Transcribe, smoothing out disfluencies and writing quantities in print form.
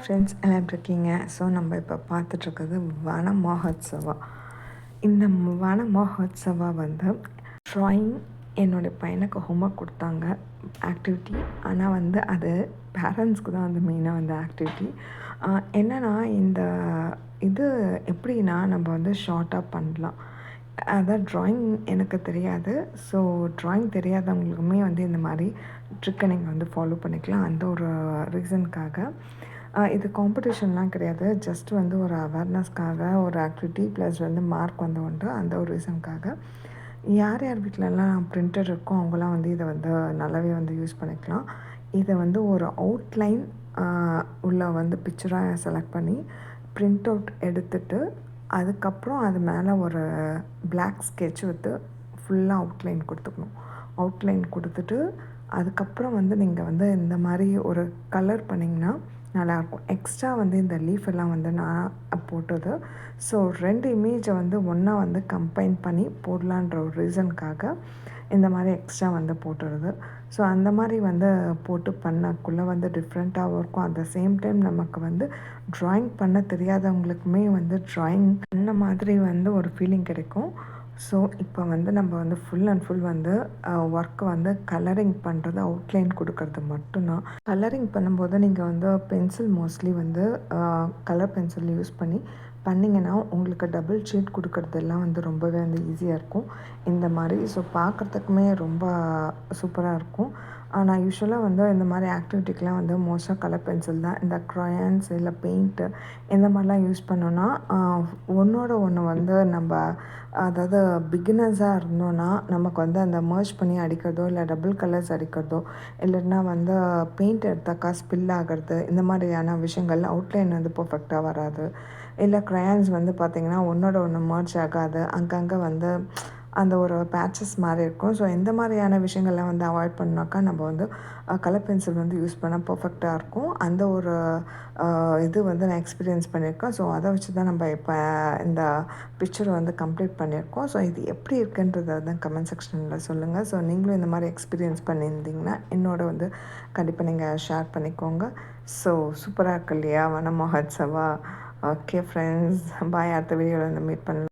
Friends எல்லாம் எப்படி இருக்கீங்க? ஸோ நம்ம இப்போ பார்த்துட்ருக்கிறது வன மஹோத்சவா. இந்த வன மஹோத்சவா வந்து ட்ராயிங் என்னுடைய பையனுக்கு ஹோம்ஒர்க் கொடுத்தாங்க ஆக்டிவிட்டி. ஆனால் வந்து அது பேரண்ட்ஸ்க்கு தான் வந்து மெயினாக வந்து ஆக்டிவிட்டி. என்னென்னா இந்த இது எப்படின்னா நம்ம வந்து ஷார்ட்டாக பண்ணலாம். அதான் ட்ராயிங் எனக்கு தெரியாது. ஸோ ட்ராயிங் தெரியாதவங்களுக்குமே வந்து இந்த மாதிரி ட்ரிக்கை நீங்கள் வந்து ஃபாலோ பண்ணிக்கலாம். அந்த ஒரு ரீசனுக்காக இது காம்படிஷன்லாம் கிடையாது. ஜஸ்ட் வந்து ஒரு அவேர்னஸ்க்காக ஒரு ஆக்டிவிட்டி ப்ளஸ் வந்து மார்க் வந்து உண்டு. அந்த ஒரு ரீசனுக்காக யார் யார் வீட்டிலலாம் பிரிண்டர் இருக்கோ அவங்களாம் வந்து இதை வந்து நல்லாவே வந்து யூஸ் பண்ணிக்கலாம். இதை வந்து ஒரு அவுட்லைன் உள்ள வந்து பிக்சராக செலக்ட் பண்ணி பிரிண்ட் அவுட் எடுத்துட்டு அதுக்கப்புறம் அது மேலே ஒரு பிளாக் ஸ்கெட்ச் வித்து ஃபுல்லாக அவுட்லைன் கொடுத்துக்கணும். அவுட்லைன் கொடுத்துட்டு அதுக்கப்புறம் வந்து நீங்கள் வந்து இந்த மாதிரி ஒரு கலர் பண்ணிங்கன்னா நல்லாயிருக்கும். எக்ஸ்ட்ரா வந்து இந்த லீஃப் எல்லாம் வந்து நான் போட்டது. ஸோ 2 இமேஜை வந்து ஒன்றா வந்து கம்பைன் பண்ணி போடலான்ற ஒரு ரீசனுக்காக இந்த மாதிரி எக்ஸ்ட்ரா வந்து போட்டுறது. ஸோ அந்த மாதிரி வந்து போட்டு பண்ணக்குள்ளே வந்து டிஃப்ரெண்ட்டாகவும் இருக்கும். அட் த சேம் டைம் நமக்கு வந்து ட்ராயிங் பண்ண தெரியாதவங்களுக்குமே வந்து ட்ராயிங் பண்ண மாதிரி வந்து ஒரு ஃபீலிங் கிடைக்கும். ஸோ இப்போ வந்து நம்ம வந்து ஃபுல் அண்ட் ஃபுல் வந்து ஒர்க் வந்து கலரிங் பண்ணுறது, அவுட்லைன் கொடுக்கறது மட்டும்தான். கலரிங் பண்ணும்போது நீங்கள் வந்து பென்சில் மோஸ்ட்லி வந்து கலர் பென்சில் யூஸ் பண்ணி பண்ணிங்கன்னா உங்களுக்கு டபுள் ஷேட் கொடுக்கறதெல்லாம் வந்து ரொம்பவே வந்து ஈஸியாக இருக்கும் இந்த மாதிரி. ஸோ பார்க்குறதுக்குமே ரொம்ப சூப்பராக இருக்கும். நான் யூஸ்வலாக வந்து இந்த மாதிரி ஆக்டிவிட்டிக்கெலாம் வந்து மோஸ்ட்டாக கலர் பென்சில் தான். இந்த க்ரையான்ஸ் இல்லை பெயிண்ட்டு இந்த மாதிரிலாம் யூஸ் பண்ணோன்னா ஒன்றோட ஒன்று வந்து நம்ம அதாவது பிகினர்ஸாக இருந்தோன்னா நமக்கு வந்து அந்த மர்ஜ் பண்ணி அடிக்கிறதோ இல்லை டபுள் கலர்ஸ் அடிக்கிறதோ இல்லைன்னா வந்து பெயிண்ட் எடுத்தாக்கா ஸ்பில் ஆகிறது இந்த மாதிரியான விஷயங்கள் அவுட்லைன் வந்து பர்ஃபெக்டாக வராது. இல்லை க்ரையான்ஸ் வந்து பார்த்திங்கன்னா ஒன்றோட ஒன்று மர்ஜ் ஆகாது. அங்கங்கே வந்து அந்த ஒரு பேட்சஸ் மாதிரி இருக்கும். ஸோ இந்த மாதிரியான விஷயங்கள்லாம் வந்து அவாய்ட் பண்ணாக்கா நம்ம வந்து கலர் பென்சில் வந்து யூஸ் பண்ணால் பர்ஃபெக்டாக இருக்கும். அந்த ஒரு இது வந்து நான் எக்ஸ்பீரியன்ஸ் பண்ணியிருக்கேன். ஸோ அதை வச்சு தான் நம்ம இப்போ இந்த பிக்சரை வந்து கம்ப்ளீட் பண்ணியிருக்கோம். ஸோ இது எப்படி இருக்குன்றதை தான் கமெண்ட் செக்ஷனில் சொல்லுங்கள். ஸோ நீங்களும் இந்த மாதிரி எக்ஸ்பீரியன்ஸ் பண்ணியிருந்தீங்கன்னா என்னோட வந்து கண்டிப்பாக நீங்கள் ஷேர் பண்ணிக்கோங்க. ஸோ சூப்பராக இருக்கு இல்லையா வன மஹோத்சவா? ஓகே ஃப்ரெண்ட்ஸ், பாய். அடுத்த வீடியோவில் வந்து மீட் பண்ணலாம்.